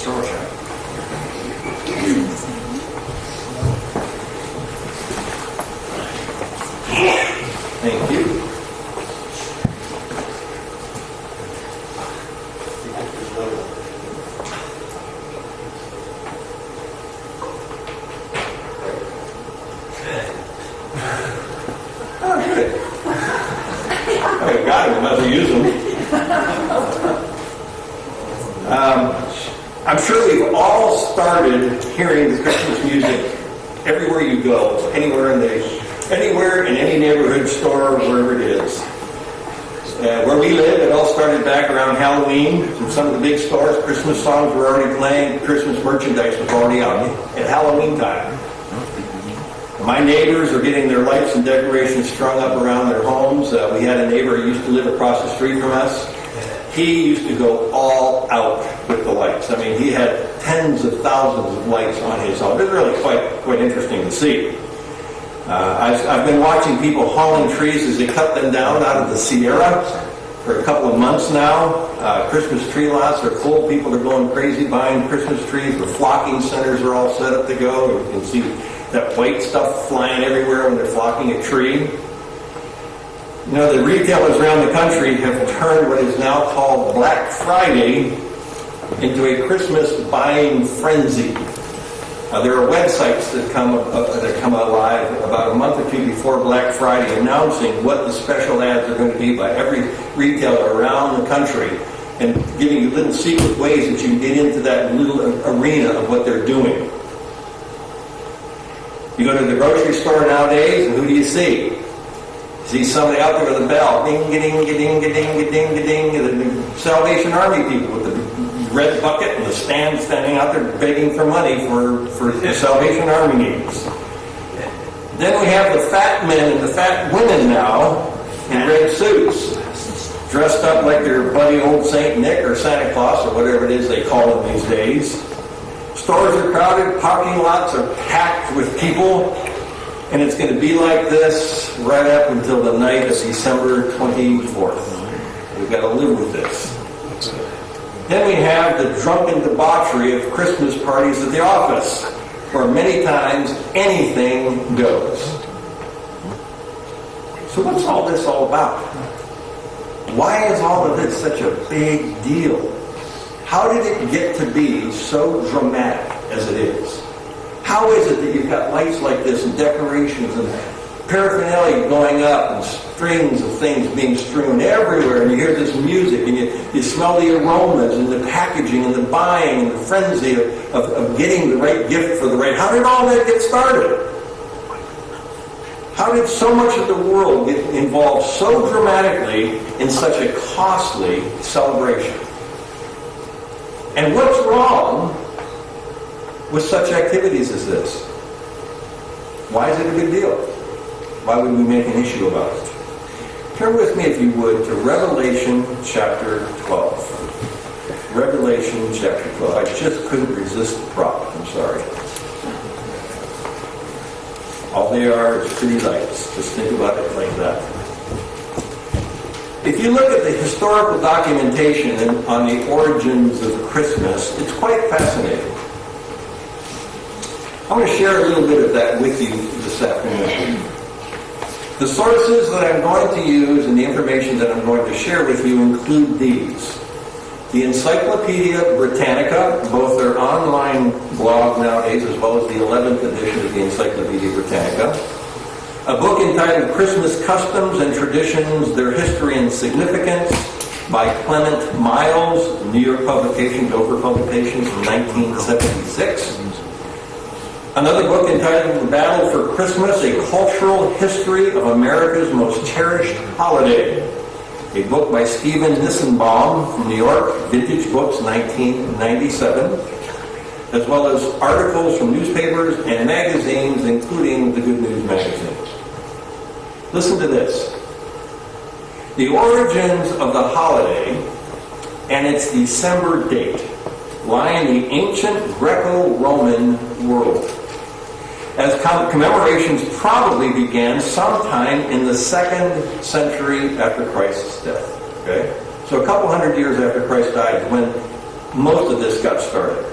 Mr. Horchak. Thank you. Oh, good. I got him. I might as well use them. I'm sure we've all started hearing the Christmas music everywhere you go, anywhere in any neighborhood store, wherever it is. Where we live, it all started back around Halloween. In some of the big stores, Christmas songs were already playing, Christmas merchandise was already out at Halloween time. My neighbors are getting their lights and decorations strung up around their homes. We had a neighbor who used to live across the street from us. He used to go all out with the lights. I mean, he had tens of thousands of lights on his home. It was really quite interesting to see. I've been watching people hauling trees as they cut them down out of the Sierra for a couple of months now. Christmas tree lots are full. People are going crazy buying Christmas trees. The flocking centers are all set up to go. You can see that white stuff flying everywhere when they're flocking a tree. You know, the retailers around the country have turned what is now called Black Friday into a Christmas buying frenzy. There are websites that come alive about a month or two before Black Friday announcing what the special ads are going to be by every retailer around the country and giving you little secret ways that you can get into that little arena of what they're doing. You go to the grocery store nowadays, and who do you see? See somebody out there with a bell, ding, ding, ding, ding, ding, ding, ding, the Salvation Army people with the red bucket and the stand standing out there begging for money for the Salvation Army needs. Then we have the fat men and the fat women now in red suits, dressed up like their buddy old Saint Nick or Santa Claus or whatever it is they call them these days. Stores are crowded, parking lots are packed with people. And it's going to be like this right up until the night of December 24th. We've got to live with this. Then we have the drunken debauchery of Christmas parties at the office, where many times anything goes. So what's all this all about? Why is all of this such a big deal? How did it get to be so dramatic as it is? How is it that you've got lights like this and decorations and paraphernalia going up and strings of things being strewn everywhere, and you hear this music and you smell the aromas and the packaging and the buying and the frenzy of getting the right gift for the right... How did all that get started? How did so much of the world get involved so dramatically in such a costly celebration? And what's wrong with such activities as this? Why is it a big deal? Why would we make an issue about it? Turn with me, if you would, to Revelation chapter 12. Revelation chapter 12. I just couldn't resist the prop. I'm sorry. All they are is pretty lights. Just think about it like that. If you look at the historical documentation on the origins of Christmas, it's quite fascinating. I want to share a little bit of that with you this afternoon. The sources that I'm going to use and the information that I'm going to share with you include these. The Encyclopedia Britannica, both their online blog nowadays as well as the 11th edition of the Encyclopedia Britannica. A book entitled Christmas Customs and Traditions, Their History and Significance by Clement Miles, New York publication, Dover Publications from 1976. Another book entitled The Battle for Christmas, A Cultural History of America's Most Cherished Holiday. A book by Stephen Nissenbaum from New York, Vintage Books, 1997. As well as articles from newspapers and magazines, including the Good News magazine. Listen to this. The origins of the holiday and its December date lie in the ancient Greco-Roman world, as commemorations probably began sometime in the 2nd century after Christ's death. Okay? So a couple hundred years after Christ died is when most of this got started.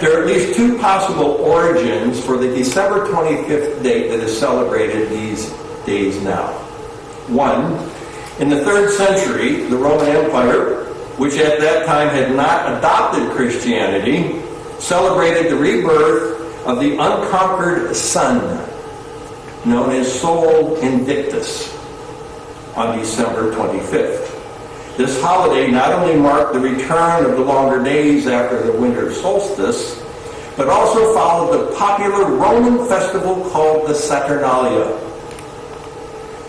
There are at least two possible origins for the December 25th date that is celebrated these days now. One, in the 3rd century, the Roman Empire, which at that time had not adopted Christianity, celebrated the rebirth of the unconquered sun, known as Sol Invictus, on December 25th. This holiday not only marked the return of the longer days after the winter solstice, but also followed the popular Roman festival called the Saturnalia,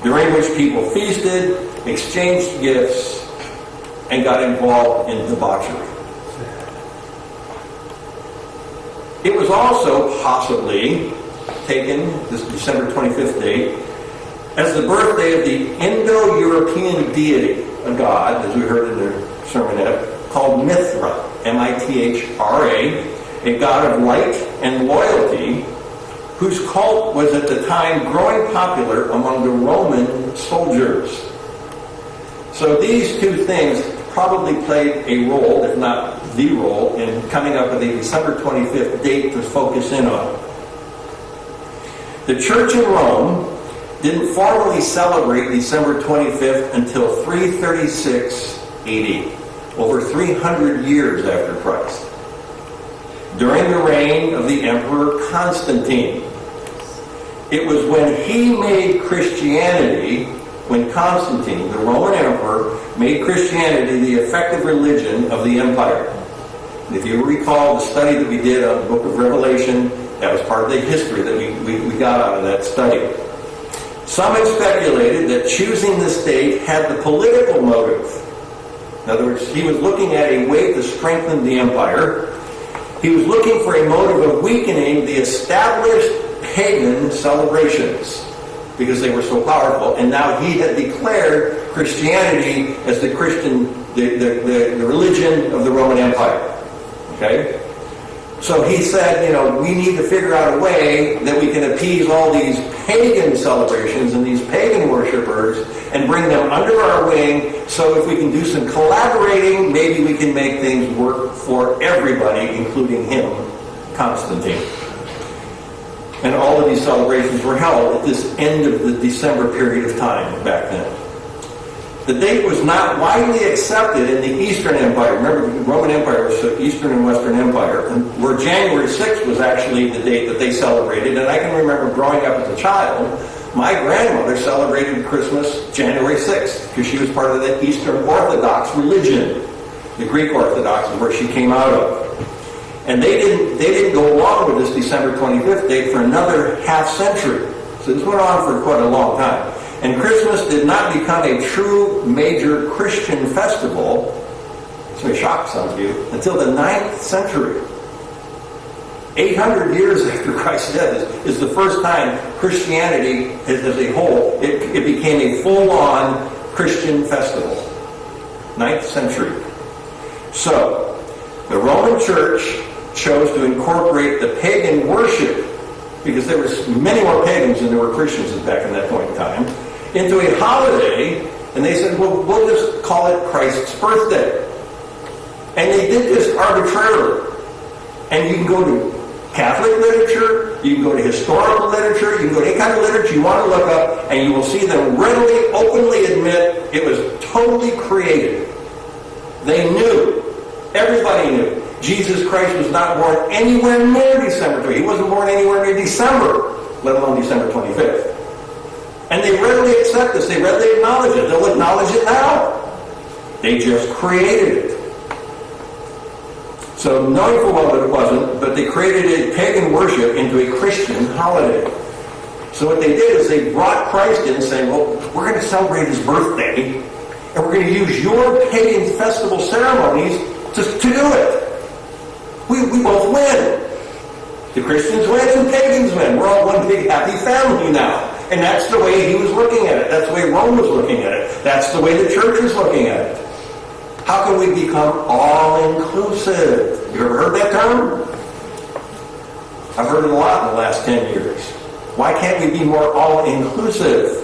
during which people feasted, exchanged gifts, and got involved in debauchery. It was also possibly taken, this December 25th date, as the birthday of the Indo-European deity, a god, as we heard in the sermonette, called Mithra, M-I-T-H-R-A, a god of light and loyalty, whose cult was at the time growing popular among the Roman soldiers. So these two things probably played a role, if not the role, in coming up with a December 25th date to focus in on. The church in Rome didn't formally celebrate December 25th until 336 AD, over 300 years after Christ, during the reign of the Emperor Constantine. It was when he made Christianity, when Constantine, the Roman emperor, made Christianity the effective religion of the empire. And if you recall the study that we did on the book of Revelation, that was part of the history that we got out of that study. Some have speculated that choosing this date had the political motive. In other words, he was looking at a way to strengthen the empire. He was looking for a motive of weakening the established pagan celebrations because they were so powerful. And now he had declared Christianity as the religion of the Roman Empire. Okay? So he said, we need to figure out a way that we can appease all these pagan celebrations and these pagan worshipers and bring them under our wing, so if we can do some collaborating, maybe we can make things work for everybody, including him, Constantine. And all of these celebrations were held at this end of the December period of time back then. The date was not widely accepted in the Eastern Empire. Remember, the Roman Empire was the Eastern and Western Empire, and where January 6th was actually the date that they celebrated. And I can remember growing up as a child, my grandmother celebrated Christmas January 6th because she was part of the Eastern Orthodox religion. The Greek Orthodox is where she came out of. And they didn't go along with this December 25th date for another half century. So this went on for quite a long time. And Christmas did not become a true major Christian festival, this may shock some of you, until the 9th century. 800 years after Christ's death is the first time Christianity as a whole, it became a full-on Christian festival. 9th century. So, the Roman Church chose to incorporate the pagan worship, because there was many more pagans than there were Christians back in that point in time, into a holiday, and they said, well, we'll just call it Christ's birthday. And they did this arbitrarily. And you can go to Catholic literature, you can go to historical literature, you can go to any kind of literature you want to look up, and you will see them readily, openly admit it was totally created. They knew. Everybody knew. Jesus Christ was not born anywhere near December 20th. He wasn't born anywhere near December, let alone December 25th. And they readily accept this. They readily acknowledge it. They'll acknowledge it now. They just created it. So knowing full well that it wasn't, but they created a pagan worship into a Christian holiday. So what they did is they brought Christ in saying, well, we're going to celebrate his birthday, and we're going to use your pagan festival ceremonies to do it. We both win. The Christians win and pagans win. We're all one big happy family now. And that's the way he was looking at it. That's the way Rome was looking at it. That's the way the church is looking at it. How can we become all-inclusive? You ever heard that term? I've heard it a lot in the last 10 years. Why can't we be more all-inclusive?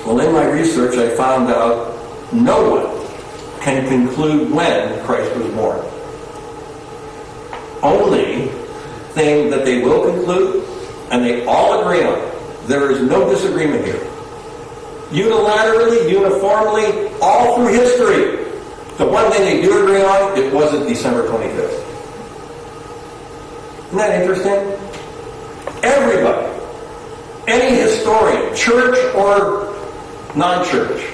Well, in my research, I found out no one can conclude when Christ was born. only thing that they will conclude, and they all agree on, there is no disagreement here. Unilaterally, uniformly, all through history, the one thing they do agree on, it wasn't December 25th. Isn't that interesting? Everybody, any historian, church or non-church,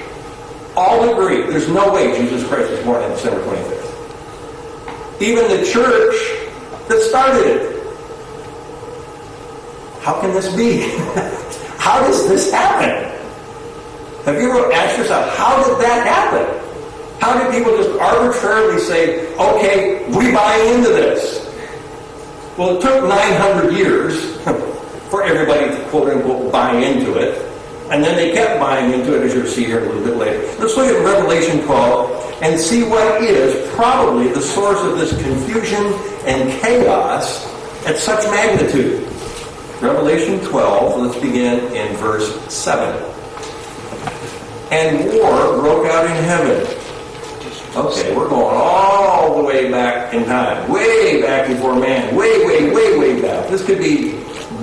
all agree there's no way Jesus Christ was born on December 25th. Even the church that started it. How can this be? How does this happen? Have you ever asked yourself, how did that happen? How did people just arbitrarily say, okay, we buy into this? Well, it took 900 years for everybody to quote-unquote buy into it. And then they kept buying into it, as you'll see here a little bit later. Let's look at Revelation 12 and see what is probably the source of this confusion and chaos at such magnitude. Revelation 12, let's begin in verse 7. And war broke out in heaven. Okay, we're going all the way back in time. Way back before man. Way back. This could be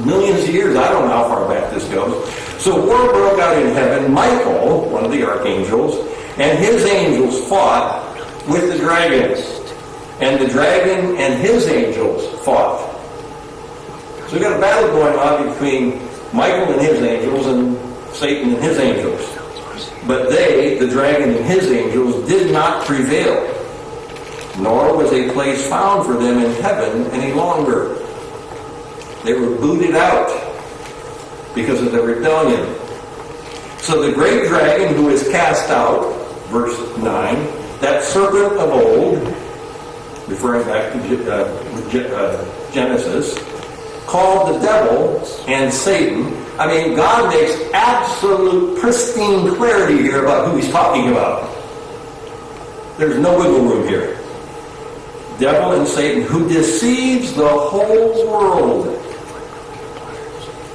millions of years. I don't know how far back this goes. So war broke out in heaven. Michael, one of the archangels, and his angels fought with the dragons. And the dragon and his angels fought. So we've got a battle going on between Michael and his angels and Satan and his angels. But they, the dragon and his angels, did not prevail, nor was a place found for them in heaven any longer. They were booted out because of their rebellion. So the great dragon who is cast out, verse 9, that serpent of old, referring back to Genesis, called the devil and Satan. I mean, God makes absolute pristine clarity here about who he's talking about. There's no wiggle room here. Devil and Satan, who deceives the whole world.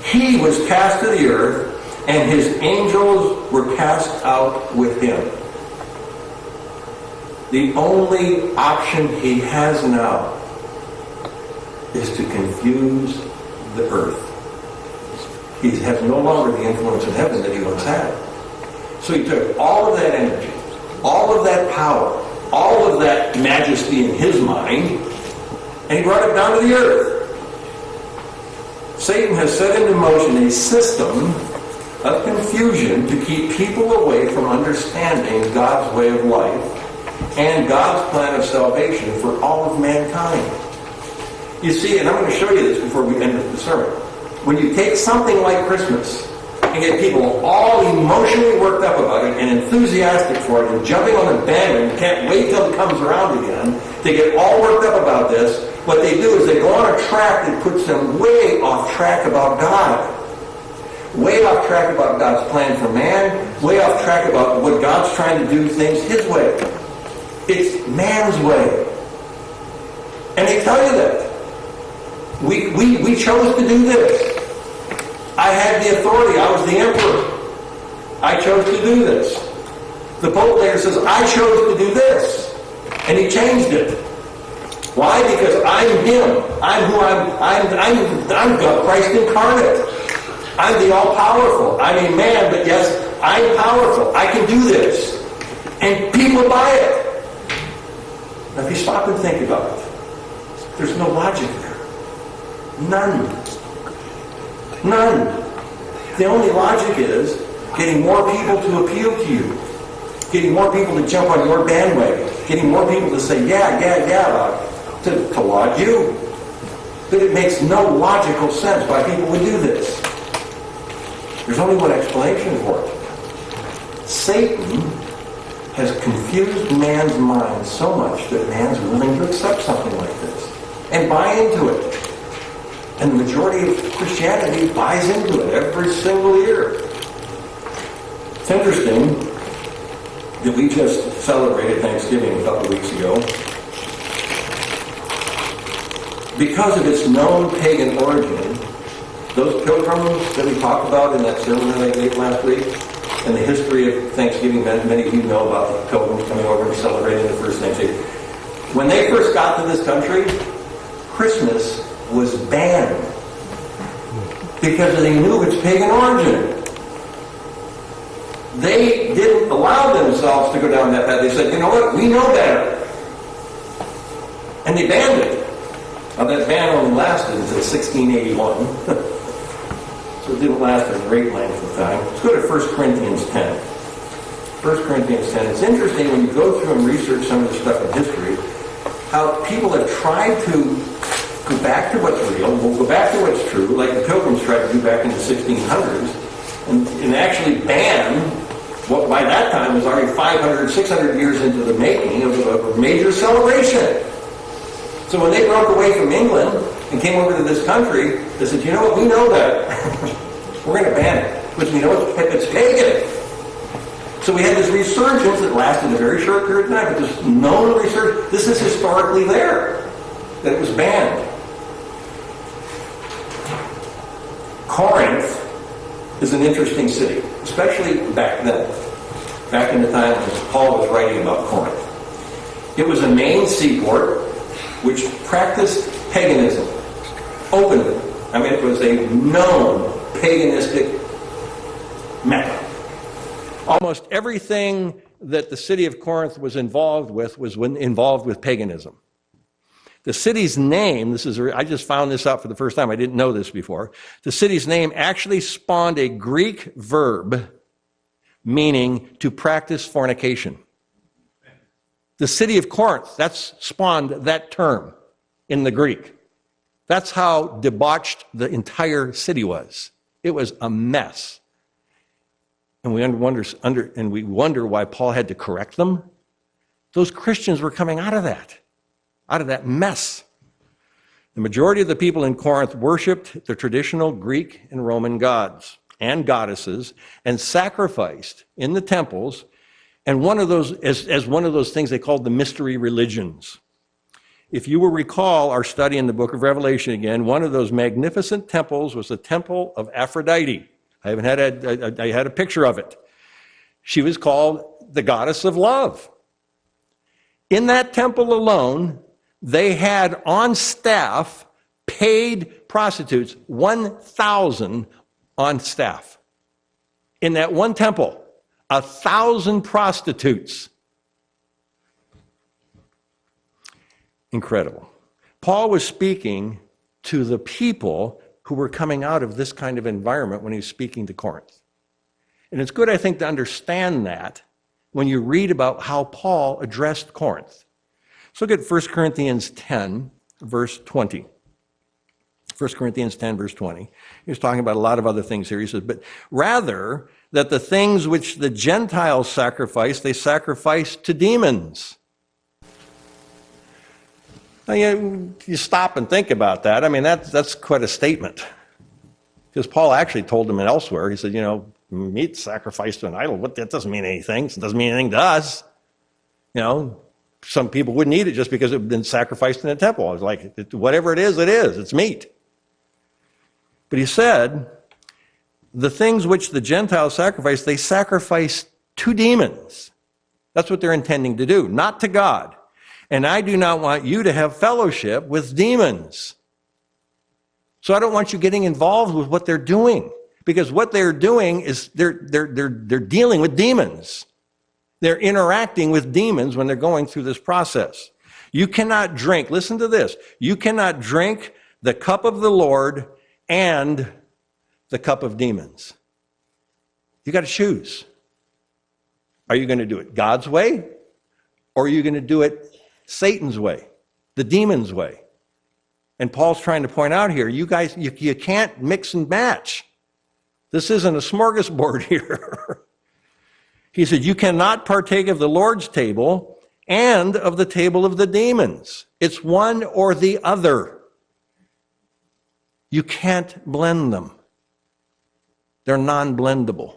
He was cast to the earth, and his angels were cast out with him. The only option he has now is to confuse the earth. He has no longer the influence in heaven that he once had. So he took all of that energy, all of that power, all of that majesty in his mind, and he brought it down to the earth. Satan has set into motion a system of confusion to keep people away from understanding God's way of life and God's plan of salvation for all of mankind. You see, and I'm going to show you this before we end the sermon. When you take something like Christmas and get people all emotionally worked up about it and enthusiastic for it and jumping on the bandwagon and can't wait till it comes around again, they get all worked up about this. What they do is they go on a track that puts them way off track about God. Way off track about God's plan for man. Way off track about what God's trying to do things his way. It's man's way. And they tell you that. We chose to do this. I had the authority. I was the emperor. I chose to do this. The Pope later says, I chose to do this. And he changed it. Why? Because I'm him. I'm God, Christ incarnate. I'm the all-powerful. I'm a man, but yes, I'm powerful. I can do this. And people buy it. Now, if you stop and think about it, there's no logic there. None. The only logic is getting more people to appeal to you. Getting more people to jump on your bandwagon. Getting more people to say, yeah, to laud you. But it makes no logical sense why people would do this. There's only one explanation for it. Satan has confused man's mind so much that man's willing to accept something like this and buy into it. And the majority of Christianity buys into it every single year. It's interesting that we just celebrated Thanksgiving a couple of weeks ago. Because of its known pagan origin, those pilgrims that we talked about in that sermon that I gave last week, and the history of Thanksgiving, many of you know about the pilgrims coming over and celebrating the first Thanksgiving. When they first got to this country, Christmas was banned because they knew its pagan origin. They didn't allow themselves to go down that path. They said, you know what, we know better. And they banned it. Now that ban only lasted until 1681. So it didn't last a great length of time. Let's go to 1 Corinthians 10. 1 Corinthians 10. It's interesting when you go through and research some of the stuff in history, how people have tried to go back to what's real, we'll go back to what's true, like the Pilgrims tried to do back in the 1600s, and actually ban what by that time was already 500, 600 years into the making of a major celebration. So when they broke away from England and came over to this country, they said, you know what, we know that. We're going to ban it, because we know it's pagan. So we had this resurgence that lasted a very short period of time, but this known resurgence, this is historically there, that it was banned. Corinth is an interesting city, especially back then, back in the time when Paul was writing about Corinth. It was a main seaport which practiced paganism openly. I mean, it was a known paganistic mecca. Almost everything that the city of Corinth was involved with was involved with paganism. The city's name, I just found this out for the first time, I didn't know this before. The city's name actually spawned a Greek verb meaning to practice fornication. The city of Corinth, that's spawned that term in the Greek. That's how debauched the entire city was. It was a mess. And we wonder why Paul had to correct them. Those Christians were coming out of that mess. The majority of the people in Corinth worshipped the traditional Greek and Roman gods and goddesses and sacrificed in the temples, and one of those as one of those things they called the mystery religions. If you will recall our study in the book of Revelation again, one of those magnificent temples was the temple of Aphrodite. I had a picture of it. She was called the goddess of love. In that temple alone, they had on staff paid prostitutes, 1,000 on staff. In that one temple, 1,000 prostitutes. Incredible. Paul was speaking to the people who were coming out of this kind of environment when he was speaking to Corinth. And it's good, I think, to understand that when you read about how Paul addressed Corinth. Let's look at 1 Corinthians 10, verse 20. 1 Corinthians 10, verse 20. He's talking about a lot of other things here. He says, but rather that the things which the Gentiles sacrifice, they sacrifice to demons. Now, you stop and think about that. I mean, that's quite a statement. Because Paul actually told them elsewhere, he said, meat sacrificed to an idol, that doesn't mean anything. It doesn't mean anything to us. Some people wouldn't eat it just because it had been sacrificed in a temple. I was like, whatever it is, it's meat. But he said, the things which the Gentiles sacrifice, they sacrifice to demons. That's what they're intending to do, not to God. And I do not want you to have fellowship with demons. So I don't want you getting involved with what they're doing. Because what they're doing is they're dealing with demons. They're interacting with demons when they're going through this process. You cannot drink, listen to this, you cannot drink the cup of the Lord and the cup of demons. You got to choose. Are you going to do it God's way? Or are you going to do it Satan's way, the demon's way? And Paul's trying to point out here, you guys, you can't mix and match. This isn't a smorgasbord here. He said, you cannot partake of the Lord's table and of the table of the demons. It's one or the other. You can't blend them. They're non-blendable.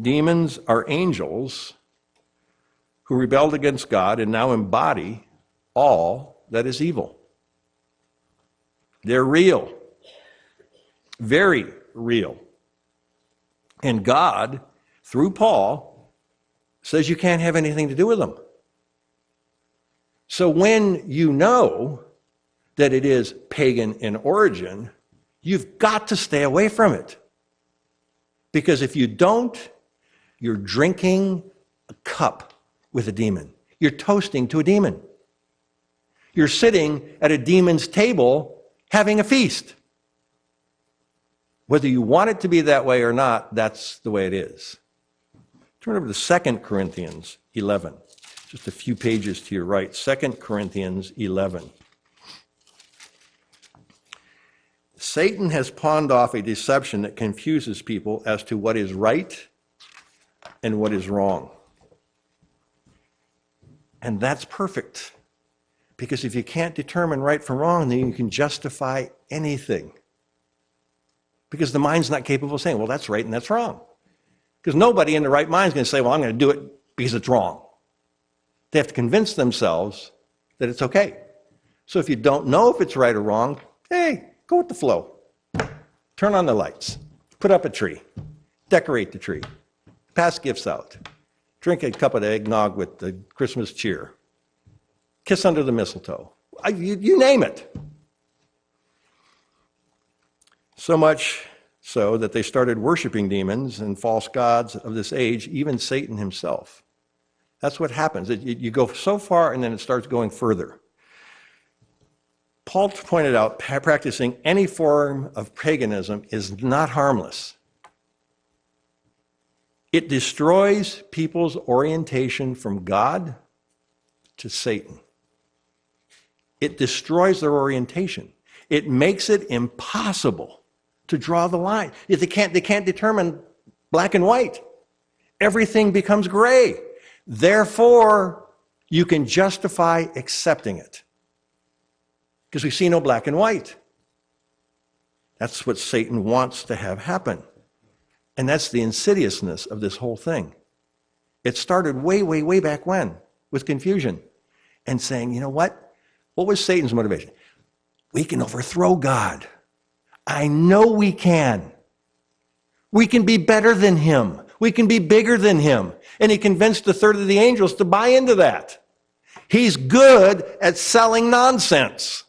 Demons are angels who rebelled against God and now embody all that is evil. They're real. Very real. And God, through Paul, says you can't have anything to do with them. So when you know that it is pagan in origin, you've got to stay away from it. Because if you don't, you're drinking a cup with a demon. You're toasting to a demon. You're sitting at a demon's table having a feast. Whether you want it to be that way or not, that's the way it is. Turn over to 2 Corinthians 11. Just a few pages to your right. 2 Corinthians 11. Satan has pawned off a deception that confuses people as to what is right and what is wrong. And that's perfect. Because if you can't determine right from wrong, then you can justify anything. Because the mind's not capable of saying, well, that's right and that's wrong. Because nobody in the right mind is going to say, well, I'm going to do it because it's wrong. They have to convince themselves that it's okay. So if you don't know if it's right or wrong, hey, go with the flow. Turn on the lights. Put up a tree. Decorate the tree. Pass gifts out. Drink a cup of eggnog with the Christmas cheer. Kiss under the mistletoe. You name it. So much so that they started worshiping demons and false gods of this age, even Satan himself. That's what happens. You go so far and then it starts going further. Paul pointed out practicing any form of paganism is not harmless. It destroys people's orientation from God to Satan. It destroys their orientation. It makes it impossible to draw the line. If they can't determine black and white. Everything becomes gray. Therefore, you can justify accepting it. Because we see no black and white. That's what Satan wants to have happen. And that's the insidiousness of this whole thing. It started way, way, way back when with confusion and saying, you know what? What was Satan's motivation? We can overthrow God. I know we can. We can be better than him. We can be bigger than him. And he convinced a third of the angels to buy into that. He's good at selling nonsense.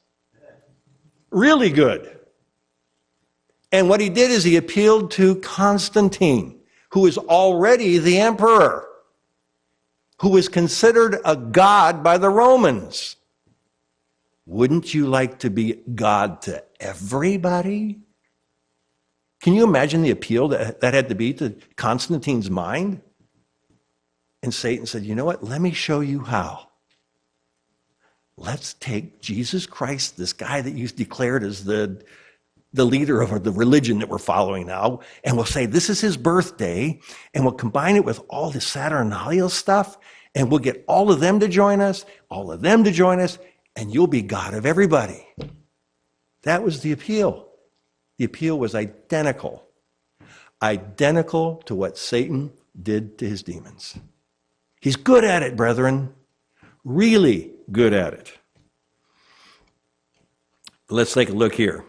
Really good. And what he did is he appealed to Constantine, who is already the emperor, who is considered a god by the Romans. Wouldn't you like to be God to everybody? Can you imagine the appeal that had to be to Constantine's mind? And Satan said, you know what? Let me show you how. Let's take Jesus Christ, this guy that you declared as the leader of the religion that we're following now, and we'll say this is his birthday, and we'll combine it with all the Saturnalia stuff, and we'll get all of them to join us, all of them to join us, and you'll be God of everybody. That was the appeal. The appeal was identical to what Satan did to his demons. He's good at it, brethren. Really good at it. Let's take a look here.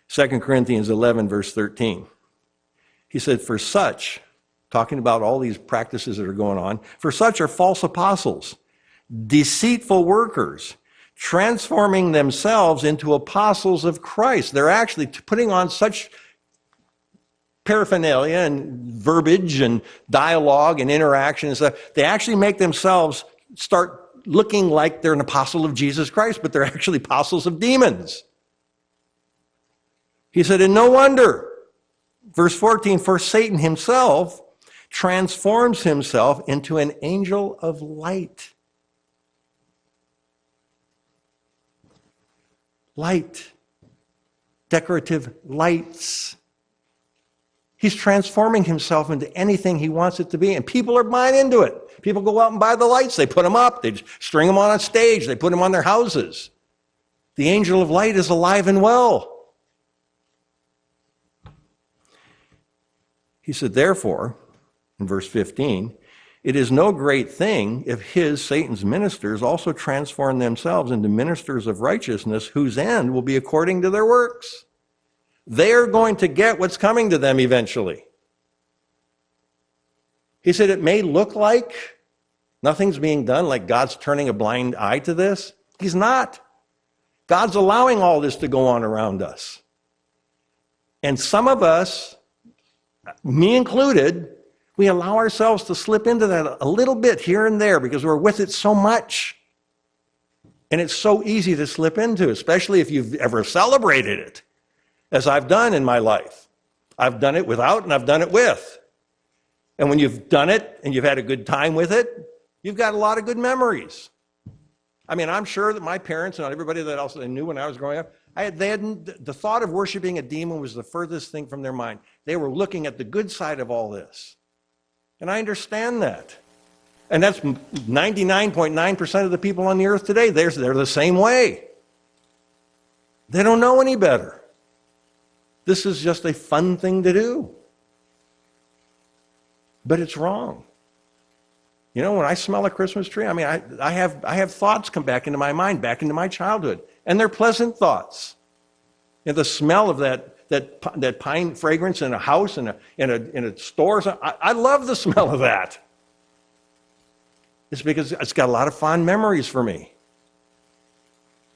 2 Corinthians 11, verse 13. He said, for such, talking about all these practices that are going on, for such are false apostles, deceitful workers, transforming themselves into apostles of Christ. They're actually putting on such paraphernalia and verbiage and dialogue and interaction and stuff. They actually make themselves start looking like they're an apostle of Jesus Christ, but they're actually apostles of demons. He said, and no wonder, verse 14, for Satan himself transforms himself into an angel of light. Light. Decorative lights. He's transforming himself into anything he wants it to be, and people are buying into it. People go out and buy the lights. They put them up. They string them on a stage. They put them on their houses. The angel of light is alive and well. He said, therefore, in verse 15, it is no great thing if Satan's ministers, also transform themselves into ministers of righteousness, whose end will be according to their works. They're going to get what's coming to them eventually. He said, it may look like Nothing's being done, like God's turning a blind eye to this. He's not. God's allowing all this to go on around us. And some of us, me included, we allow ourselves to slip into that a little bit here and there because we're with it so much. And it's so easy to slip into, especially if you've ever celebrated it, as I've done in my life. I've done it without and I've done it with. And when you've done it and you've had a good time with it, you've got a lot of good memories. I mean, I'm sure that my parents and everybody that else I knew when I was growing up, the thought of worshiping a demon was the furthest thing from their mind. They were looking at the good side of all this. And I understand that. And that's 99.9% of the people on the earth today. They're the same way. They don't know any better. This is just a fun thing to do. But it's wrong. You know, when I smell a Christmas tree, I mean, I have thoughts come back into my mind, back into my childhood. And they're pleasant thoughts. And the smell of that pine fragrance in a house, in a store, I love the smell of that. It's because it's got a lot of fond memories for me.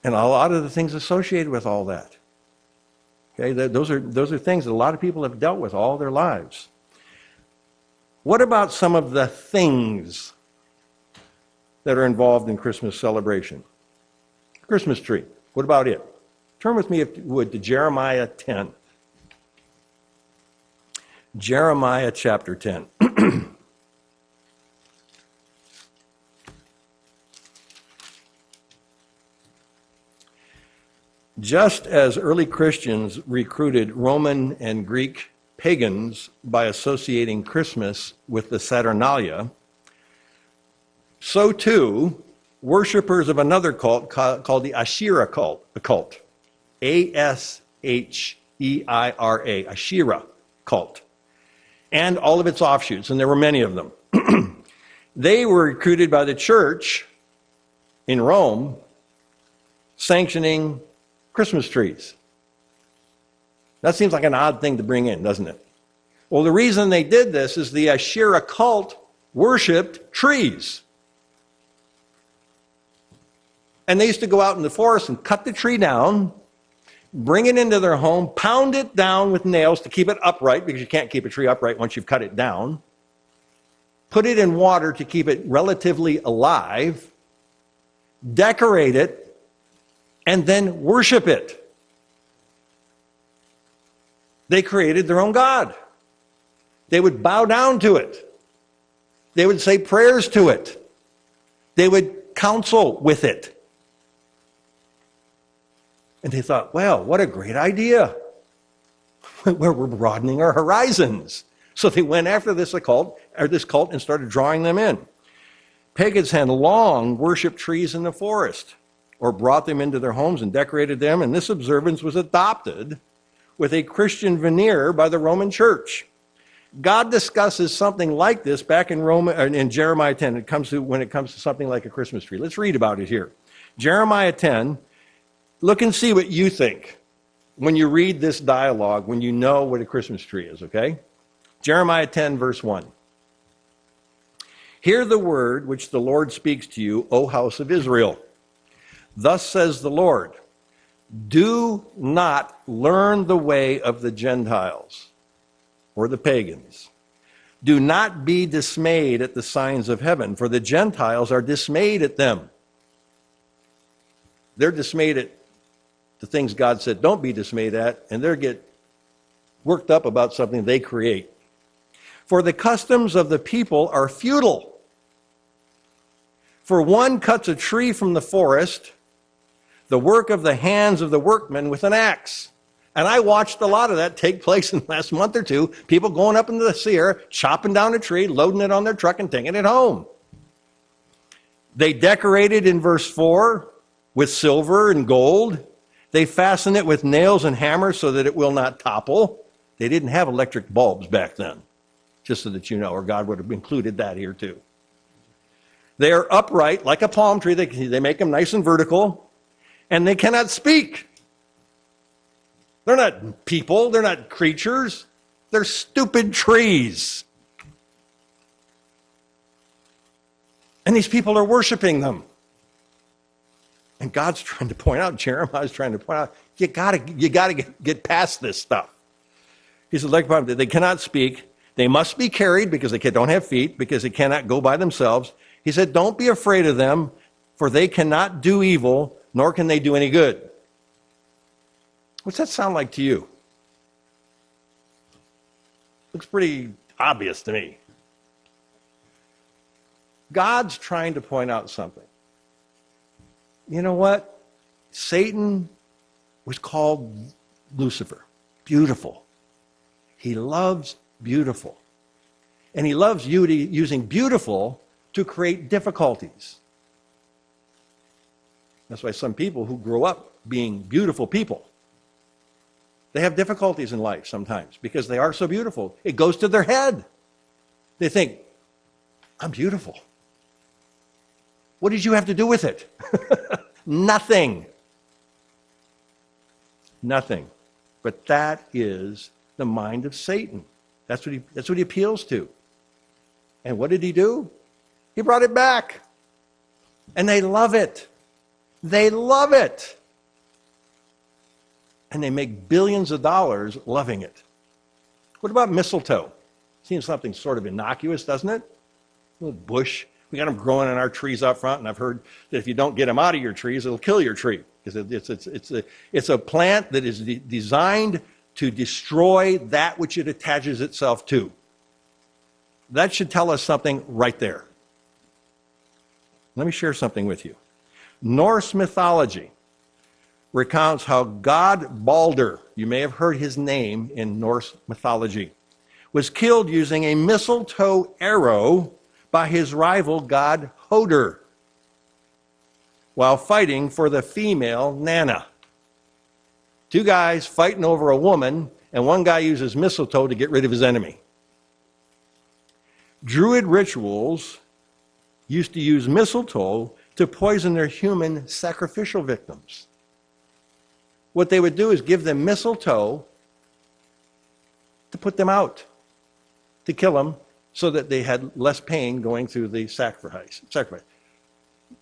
And a lot of the things associated with all that. Okay, those are things that a lot of people have dealt with all their lives. What about some of the things that are involved in Christmas celebration? Christmas tree. What about it? Turn with me, if you would, to Jeremiah 10. Jeremiah chapter 10. Just as early Christians recruited Roman and Greek pagans by associating Christmas with the Saturnalia, so too worshippers of another cult called the Asherah cult, A-S-H-E-I-R-A, Asherah cult, and all of its offshoots, and there were many of them. They were recruited by the church in Rome, sanctioning Christmas trees. That seems like an odd thing to bring in, doesn't it? Well, the reason they did this is the Asherah cult worshipped trees. And they used to go out in the forest and cut the tree down, bring it into their home, pound it down with nails to keep it upright, because you can't keep a tree upright once you've cut it down, put it in water to keep it relatively alive, decorate it, and then worship it. They created their own God. They would bow down to it. They would say prayers to it. They would counsel with it. And they thought, well, what a great idea. We're broadening our horizons. So they went after this cult and started drawing them in. Pagans had long worshipped trees in the forest, or brought them into their homes and decorated them, and this observance was adopted with a Christian veneer by the Roman Church. God discusses something like this back in Jeremiah 10 when it comes to something like a Christmas tree. Let's read about it here. Jeremiah 10, look and see what you think when you read this dialogue, when you know what a Christmas tree is, okay? Jeremiah 10, verse 1. Hear the word which the Lord speaks to you, O house of Israel. Thus says the Lord, do not learn the way of the Gentiles or the pagans. Do not be dismayed at the signs of heaven, for the Gentiles are dismayed at them. They're dismayed at the things God said don't be dismayed at, and they get worked up about something they create. For the customs of the people are futile. For one cuts a tree from the forest, the work of the hands of the workmen with an axe. And I watched a lot of that take place in the last month or two. People going up into the Sierra, chopping down a tree, loading it on their truck and taking it home. They decorated in verse 4 with silver and gold. They fasten it with nails and hammers so that it will not topple. They didn't have electric bulbs back then, just so that you know, or God would have included that here too. They are upright like a palm tree. They make them nice and vertical. And they cannot speak. They're not people. They're not creatures. They're stupid trees. And these people are worshiping them. And God's trying to point out, Jeremiah's trying to point out, you gotta get past this stuff. He said, like, they cannot speak. They must be carried because they don't have feet, because they cannot go by themselves. He said, don't be afraid of them, for they cannot do evil, nor can they do any good. What's that sound like to you? Looks pretty obvious to me. God's trying to point out something. You know what? Satan was called Lucifer, beautiful. He loves beautiful. And he loves using beautiful to create difficulties. That's why some people who grow up being beautiful people, they have difficulties in life sometimes because they are so beautiful. It goes to their head. They think, I'm beautiful. What did you have to do with it? Nothing. Nothing. But that is the mind of Satan. That's what he appeals to. And what did he do? He brought it back. And they love it. They love it. And they make billions of dollars loving it. What about mistletoe? Seems something sort of innocuous, doesn't it? A little bush. We got them growing in our trees out front, and I've heard that if you don't get them out of your trees, it'll kill your tree. Because it's a plant that is designed to destroy that which it attaches itself to. That should tell us something right there. Let me share something with you. Norse mythology recounts how god Balder, you may have heard his name in Norse mythology, was killed using a mistletoe arrow by his rival god Hoder while fighting for the female Nanna. Two guys fighting over a woman, and one guy uses mistletoe to get rid of his enemy. Druid rituals used to use mistletoe to poison their human sacrificial victims. What they would do is give them mistletoe to put them out, to kill them, so that they had less pain going through the sacrifice. You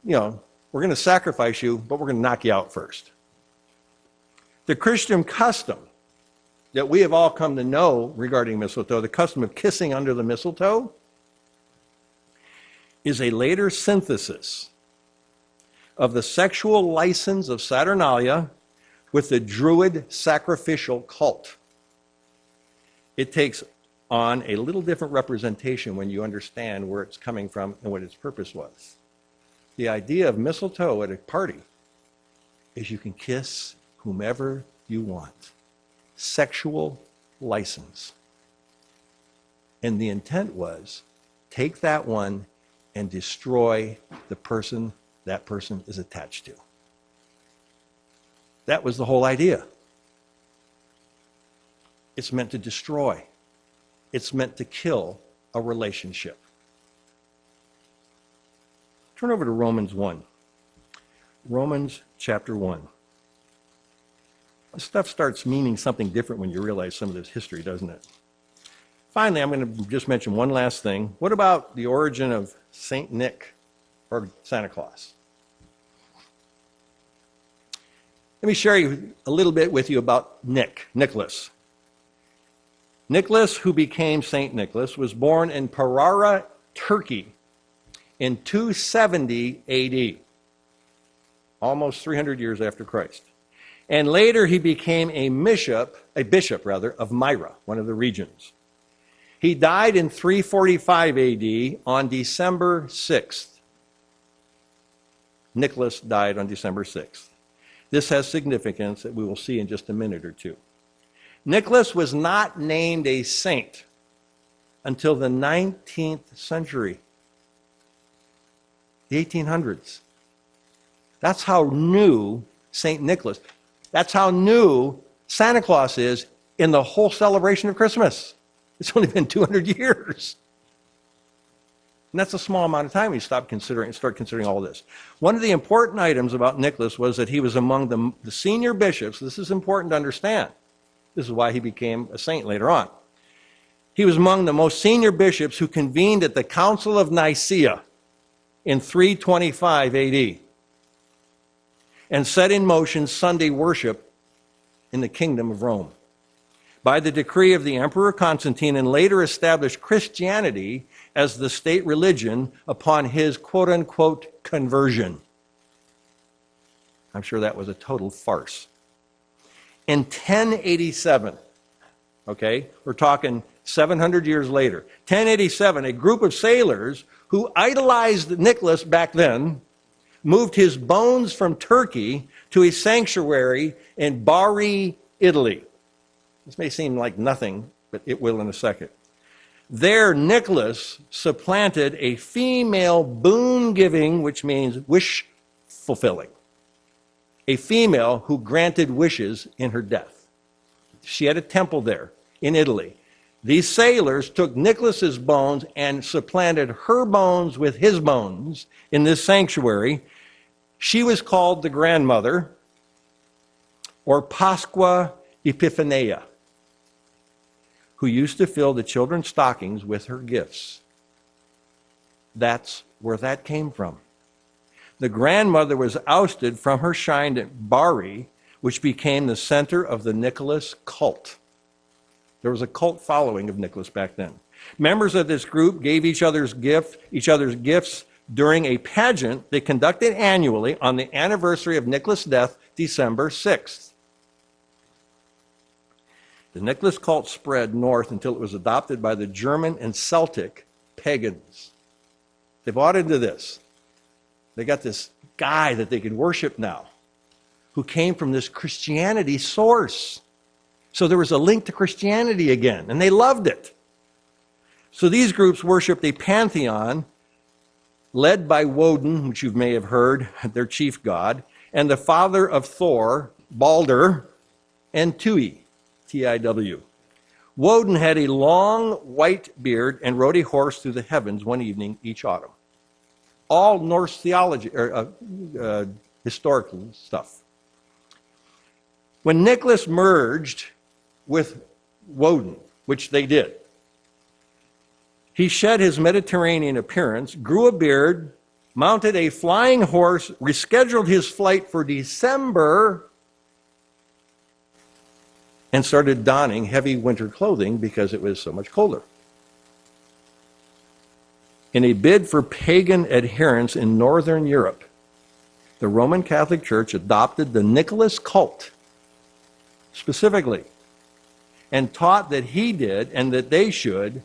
know, we're going to sacrifice you, but we're going to knock you out first. The Christian custom that we have all come to know regarding mistletoe, the custom of kissing under the mistletoe, is a later synthesis of the sexual license of Saturnalia with the Druid sacrificial cult. It takes on a little different representation when you understand where it's coming from and what its purpose was. The idea of mistletoe at a party is you can kiss whomever you want. Sexual license. And the intent was, take that one and destroy the person that person is attached to. That was the whole idea. It's meant to destroy. It's meant to kill a relationship. Turn over to Romans 1. Romans chapter 1. This stuff starts meaning something different when you realize some of this history, doesn't it? Finally, I'm going to just mention one last thing. What about the origin of Saint Nick or Santa Claus? Let me share a little bit with you about Nicholas. Nicholas, who became Saint Nicholas, was born in Ferrara, Turkey in 270 AD, almost 300 years after Christ. And later he became a bishop of Myra, one of the regions. He died in 345 AD on December 6th. Nicholas died on December 6th. This has significance that we will see in just a minute or two. Nicholas was not named a saint until the 19th century, the 1800s. That's how new St. Nicholas, that's how new Santa Claus is in the whole celebration of Christmas. It's only been 200 years. And that's a small amount of time when you start considering all this. One of the important items about Nicholas was that he was among the senior bishops. This is important to understand. This is why he became a saint later on. He was among the most senior bishops who convened at the Council of Nicaea in 325 AD and set in motion Sunday worship in the Kingdom of Rome. By the decree of the Emperor Constantine, and later established Christianity as the state religion upon his quote-unquote conversion. I'm sure that was a total farce. In 1087, okay, we're talking 700 years later, 1087, a group of sailors who idolized Nicholas back then moved his bones from Turkey to a sanctuary in Bari, Italy. This may seem like nothing, but it will in a second. There, Nicholas supplanted a female boon-giving, which means wish-fulfilling, a female who granted wishes in her death. She had a temple there in Italy. These sailors took Nicholas's bones and supplanted her bones with his bones in this sanctuary. She was called the grandmother, or Pasqua Epiphania, who used to fill the children's stockings with her gifts. That's where that came from. The grandmother was ousted from her shrine at Bari, which became the center of the Nicholas cult. There was a cult following of Nicholas back then. Members of this group gave each other's gifts during a pageant they conducted annually on the anniversary of Nicholas' death, December 6th. The Nicholas cult spread north until it was adopted by the German and Celtic pagans. They bought into this. They got this guy that they could worship now, who came from this Christianity source. So there was a link to Christianity again, and they loved it. So these groups worshiped a pantheon led by Woden, which you may have heard, their chief god, and the father of Thor, Balder, and Tui, T-I-W. Woden had a long white beard and rode a horse through the heavens one evening each autumn. All Norse theology, historical stuff. When Nicholas merged with Woden, which they did, he shed his Mediterranean appearance, grew a beard, mounted a flying horse, rescheduled his flight for December, and started donning heavy winter clothing because it was so much colder. In a bid for pagan adherence in Northern Europe, the Roman Catholic Church adopted the Nicholas cult specifically and taught that he did and that they should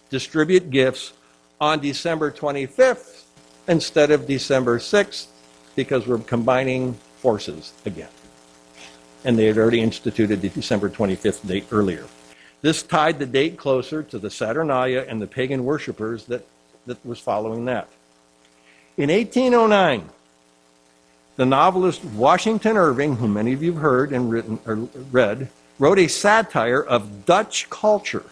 distribute gifts on December 25th instead of December 6th because we're combining forces again. And they had already instituted the December 25th date earlier. This tied the date closer to the Saturnalia and the pagan worshippers that was following that. In 1809, the novelist Washington Irving, whom many of you have heard and read, wrote a satire of Dutch culture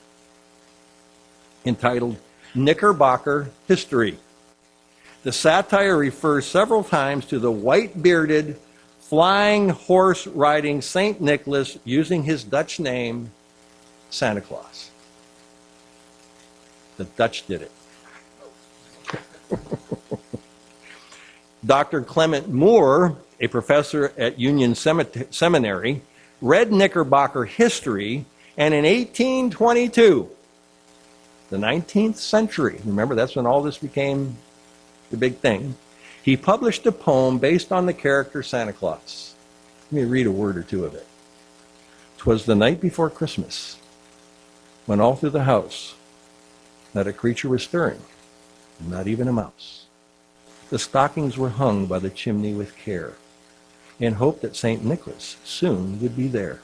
entitled Knickerbocker History. The satire refers several times to the white-bearded, flying horse-riding St. Nicholas using his Dutch name, Santa Claus. The Dutch did it. Dr. Clement Moore, a professor at Union Seminary, read Knickerbocker history, and in 1822, the 19th century, remember that's when all this became the big thing, he published a poem based on the character Santa Claus. Let me read a word or two of it. "'Twas the night before Christmas, when all through the house not a creature was stirring, not even a mouse. The stockings were hung by the chimney with care, in hope that St. Nicholas soon would be there."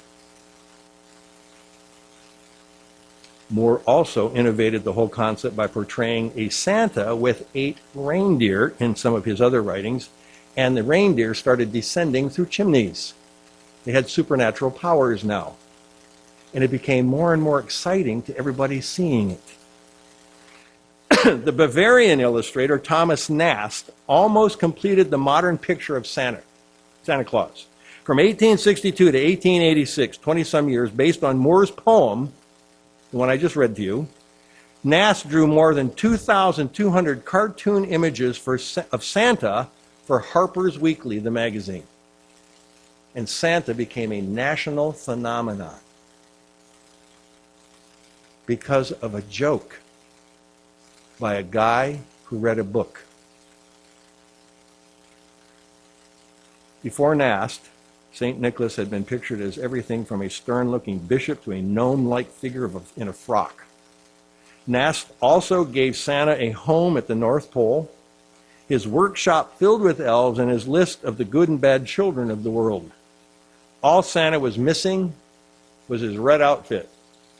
Moore also innovated the whole concept by portraying a Santa with 8 reindeer in some of his other writings, and the reindeer started descending through chimneys. They had supernatural powers now, and it became more and more exciting to everybody seeing it. The Bavarian illustrator Thomas Nast almost completed the modern picture of Santa Claus. From 1862 to 1886, 20-some years, based on Moore's poem, the one I just read to you, NAS drew more than 2,200 cartoon images of Santa for Harper's Weekly, the magazine. And Santa became a national phenomenon because of a joke by a guy who read a book. Before Nast, St. Nicholas had been pictured as everything from a stern-looking bishop to a gnome-like figure in a frock. Nast also gave Santa a home at the North Pole, his workshop filled with elves, and his list of the good and bad children of the world. All Santa was missing was his red outfit.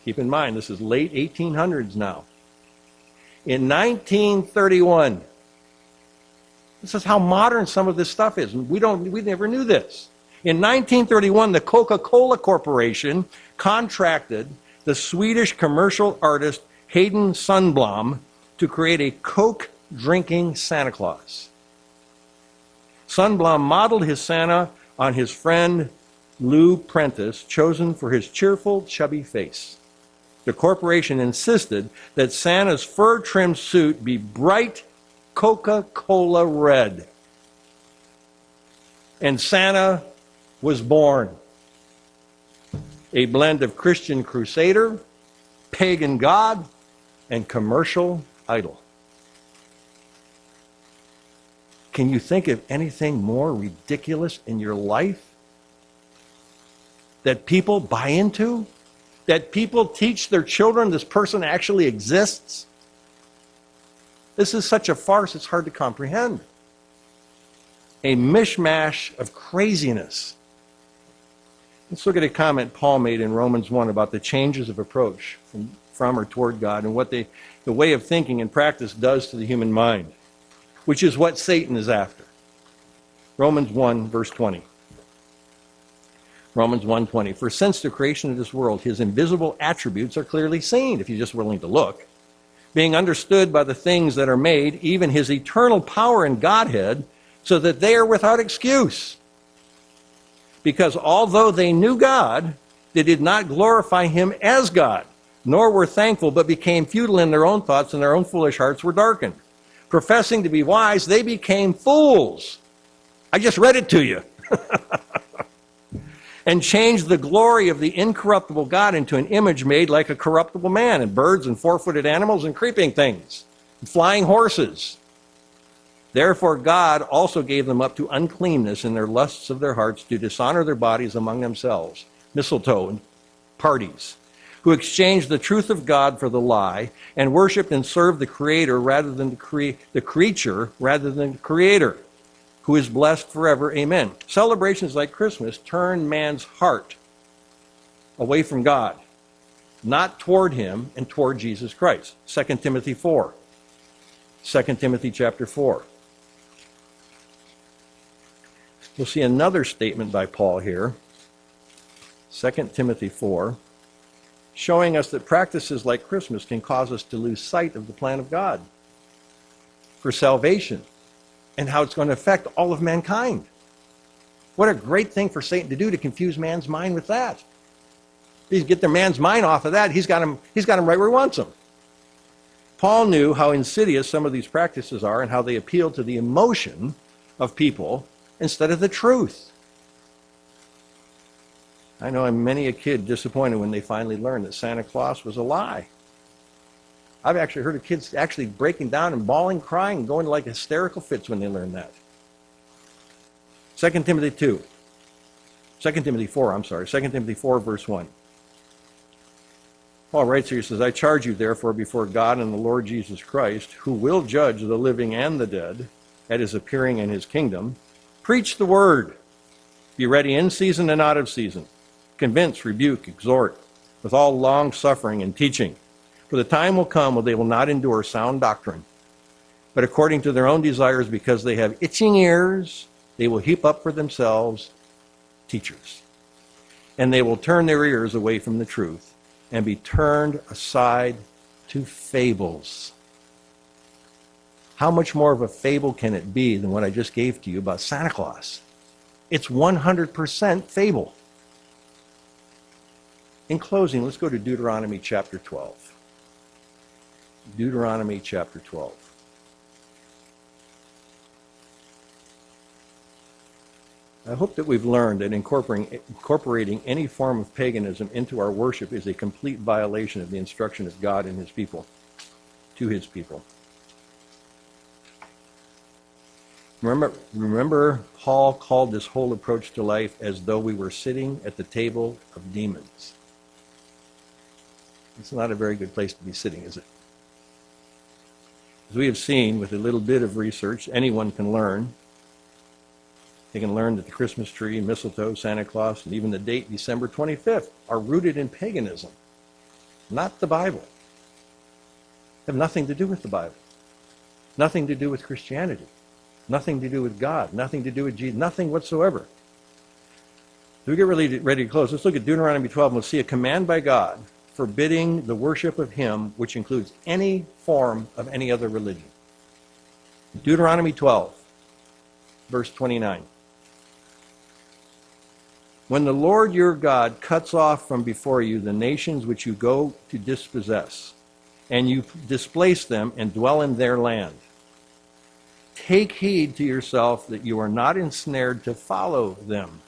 Keep in mind, this is late 1800s now. In 1931, this is how modern some of this stuff is. We never knew this. In 1931, the Coca-Cola Corporation contracted the Swedish commercial artist Hayden Sundblom to create a Coke-drinking Santa Claus. Sundblom modeled his Santa on his friend Lou Prentice, chosen for his cheerful, chubby face. The corporation insisted that Santa's fur-trimmed suit be bright Coca-Cola red. And Santa was born. A blend of Christian crusader, pagan god, and commercial idol. Can you think of anything more ridiculous in your life that people buy into? That people teach their children this person actually exists? This is such a farce, it's hard to comprehend. A mishmash of craziness. Let's look at a comment Paul made in Romans 1 about the changes of approach from or toward God and what the way of thinking and practice does to the human mind, which is what Satan is after. Romans 1, verse 20. Romans 1:20. For since the creation of this world, his invisible attributes are clearly seen, if you're just willing to look, being understood by the things that are made, even his eternal power and Godhead, so that they are without excuse. Because although they knew God, they did not glorify him as God, nor were thankful, but became futile in their own thoughts, and their own foolish hearts were darkened. Professing to be wise, they became fools. I just read it to you. And changed the glory of the incorruptible God into an image made like a corruptible man, and birds and four-footed animals and creeping things, and flying horses. Therefore God also gave them up to uncleanness in their lusts of their hearts, to dishonor their bodies among themselves, mistletoe and parties, who exchanged the truth of God for the lie, and worshipped and served the Creator rather than the creature rather than the Creator, who is blessed forever. Amen. Celebrations like Christmas turn man's heart away from God, not toward him and toward Jesus Christ. 2 Timothy 4. 2 Timothy chapter 4. We'll see another statement by Paul here. 2 Timothy 4, showing us that practices like Christmas can cause us to lose sight of the plan of God for salvation, and how it's going to affect all of mankind. What a great thing for Satan to do, to confuse man's mind with that. He's get their man's mind off of that. He's got him right where he wants him. Paul knew how insidious some of these practices are and how they appeal to the emotion of people instead of the truth. I know I'm many a kid disappointed when they finally learned that Santa Claus was a lie. I've actually heard of kids actually breaking down and bawling, crying, and going to like hysterical fits when they learn that. 2 Timothy 4, verse 1. Paul writes here, he says, I charge you therefore before God and the Lord Jesus Christ, who will judge the living and the dead at his appearing in his kingdom, preach the word. Be ready in season and out of season. Convince, rebuke, exhort, with all long suffering and teaching. For the time will come when they will not endure sound doctrine, but according to their own desires, because they have itching ears, they will heap up for themselves teachers. And they will turn their ears away from the truth and be turned aside to fables. How much more of a fable can it be than what I just gave to you about Santa Claus? It's 100% fable. In closing, let's go to Deuteronomy chapter 12. Deuteronomy chapter 12. I hope that we've learned that incorporating any form of paganism into our worship is a complete violation of the instruction of God and his people, to his people. Remember, Paul called this whole approach to life as though we were sitting at the table of demons. It's not a very good place to be sitting, is it? As we have seen with a little bit of research, anyone can learn. They can learn that the Christmas tree, mistletoe, Santa Claus, and even the date December 25th are rooted in paganism, not the Bible. They have nothing to do with the Bible, nothing to do with Christianity, nothing to do with God, nothing to do with Jesus, nothing whatsoever. So we get ready to close. Let's look at Deuteronomy 12 and we'll see a command by God forbidding the worship of him, which includes any form of any other religion. Deuteronomy 12, verse 29. When the Lord your God cuts off from before you the nations which you go to dispossess, and you displace them and dwell in their land, take heed to yourself that you are not ensnared to follow them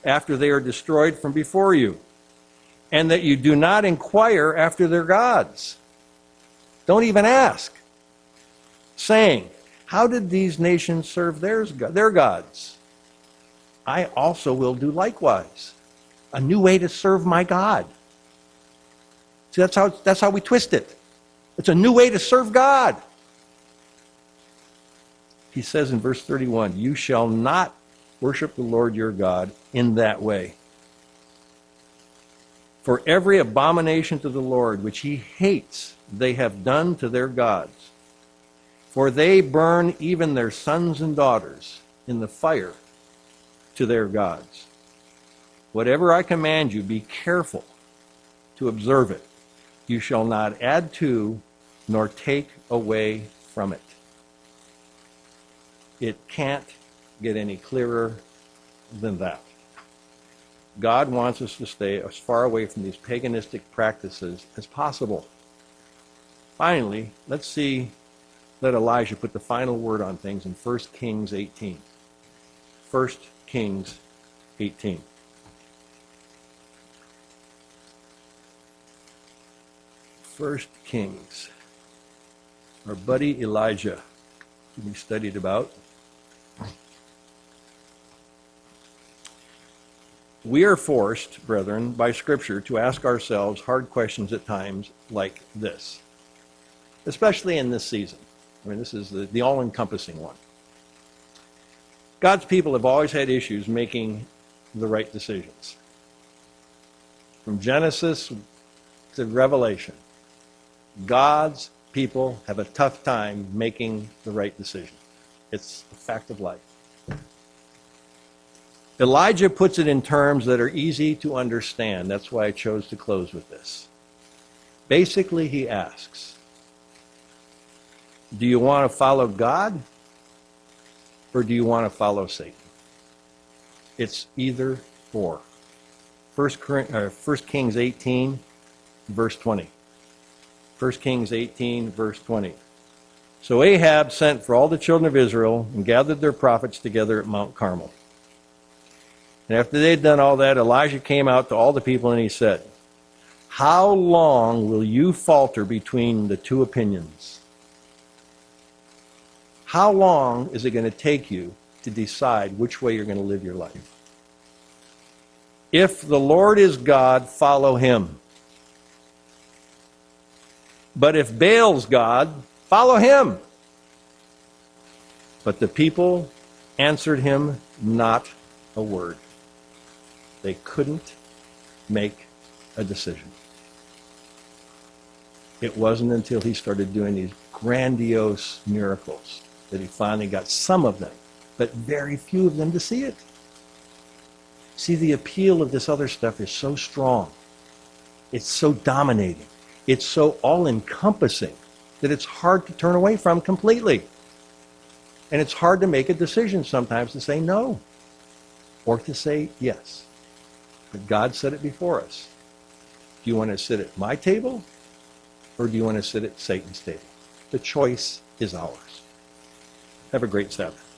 after they are destroyed from before you, and that you do not inquire after their gods. Don't even ask, saying, how did these nations serve their gods? I also will do likewise. A new way to serve my God. See, that's how we twist it. It's a new way to serve God. He says in verse 31, you shall not worship the Lord your God in that way. For every abomination to the Lord which he hates, they have done to their gods. For they burn even their sons and daughters in the fire to their gods. Whatever I command you, be careful to observe it. You shall not add to nor take away from it. It can't get any clearer than that. God wants us to stay as far away from these paganistic practices as possible. Finally, let Elijah put the final word on things in 1 Kings 18. 1 Kings 18. First Kings. Our buddy Elijah, who we studied about. We are forced, brethren, by Scripture to ask ourselves hard questions at times like this, especially in this season. I mean, this is the all-encompassing one. God's people have always had issues making the right decisions. From Genesis to Revelation, God's people have a tough time making the right decision. It's a fact of life. Elijah puts it in terms that are easy to understand. That's why I chose to close with this. Basically, he asks, do you want to follow God or do you want to follow Satan? It's either or. 1 Kings 18, verse 20. 1 Kings 18, verse 20. So Ahab sent for all the children of Israel and gathered their prophets together at Mount Carmel. And after they'd done all that, Elijah came out to all the people and he said, how long will you falter between the two opinions? How long is it going to take you to decide which way you're going to live your life? If the Lord is God, follow him. But if Baal's God, follow him. But the people answered him not a word. They couldn't make a decision. It wasn't until he started doing these grandiose miracles that he finally got some of them, but very few of them to see it. See, the appeal of this other stuff is so strong. It's so dominating. It's so all-encompassing that it's hard to turn away from completely. And it's hard to make a decision sometimes to say no or to say yes. But God said it before us. Do you want to sit at my table or do you want to sit at Satan's table? The choice is ours. Have a great Sabbath.